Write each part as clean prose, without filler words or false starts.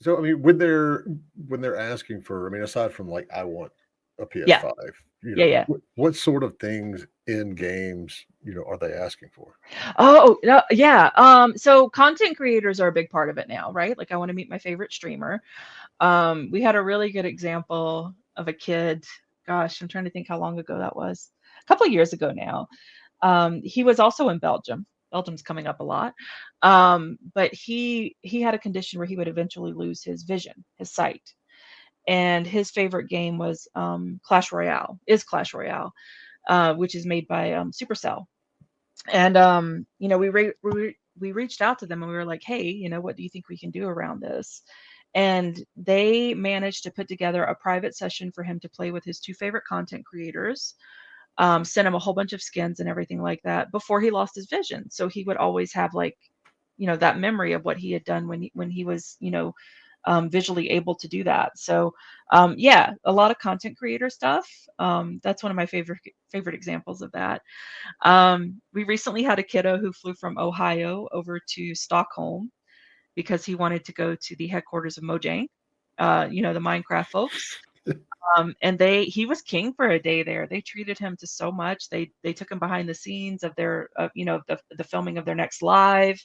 So, I mean, when they're asking for, I mean, aside from like, I want a Yeah, PS5, yeah. what sort of things in games, are they asking for? Oh, no, yeah. So content creators are a big part of it now, right? Like I want to meet my favorite streamer. We had a really good example of a kid. Gosh, I'm trying to think how long ago that was. A couple of years ago now. He was also in Belgium. Belgium's coming up a lot. But he had a condition where he would eventually lose his vision, his sight. And his favorite game was Clash Royale, which is made by Supercell. And we reached out to them and we were like, hey, what do you think we can do around this? And they managed to put together a private session for him to play with his two favorite content creators, sent him a whole bunch of skins and everything like that before he lost his vision. So he would always have like, that memory of what he had done when he was, visually able to do that. So yeah, a lot of content creator stuff. That's one of my favorite examples of that. We recently had a kiddo who flew from Ohio over to Stockholm because he wanted to go to the headquarters of Mojang, the Minecraft folks. And he was king for a day there. They treated him to so much. They took him behind the scenes of the filming of their next live.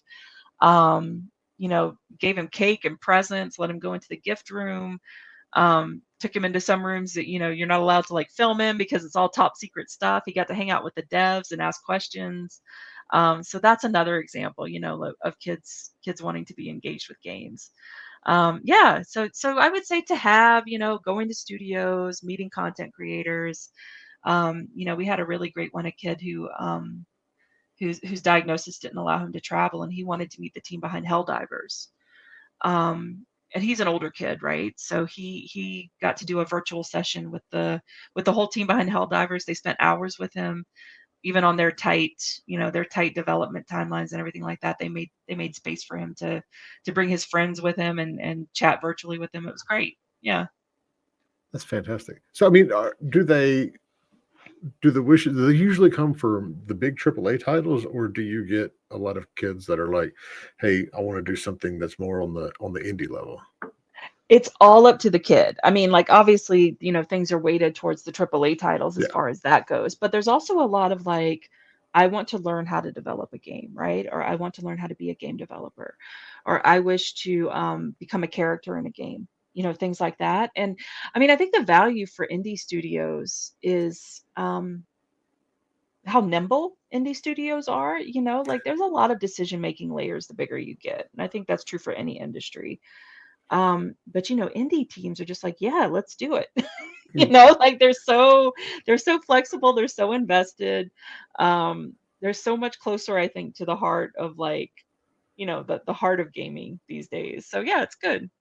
Gave him cake and presents, let him go into the gift room. Took him into some rooms that you're not allowed to like film in because it's all top secret stuff. He got to hang out with the devs and ask questions. So that's another example, of kids wanting to be engaged with games. Yeah, so I would say to have, going to studios, meeting content creators. We had a really great one, a kid whose diagnosis didn't allow him to travel, and he wanted to meet the team behind Helldivers. And he's an older kid, right? So he got to do a virtual session with the whole team behind Helldivers. They spent hours with him, even on their tight development timelines and everything like that. They made space for him to bring his friends with him and chat virtually with him. It was great. Yeah. That's fantastic. So, I mean, do they usually come from the big AAA titles, or do you get a lot of kids that are like, "Hey, I want to do something that's more on the indie level"? It's all up to the kid. I mean, like obviously, things are weighted towards the AAA titles as Yeah. far as that goes, but there's also a lot of like, I want to learn how to develop a game, right? Or I want to learn how to be a game developer, or I wish to become a character in a game, things like that. And I mean, I think the value for indie studios is how nimble indie studios are. Like there's a lot of decision making layers the bigger you get, and I think that's true for any industry. But indie teams are just like, yeah, let's do it. Mm. Like they're so flexible, they're so invested. They're so much closer, I think, to the heart of like, the heart of gaming these days. So yeah, it's good.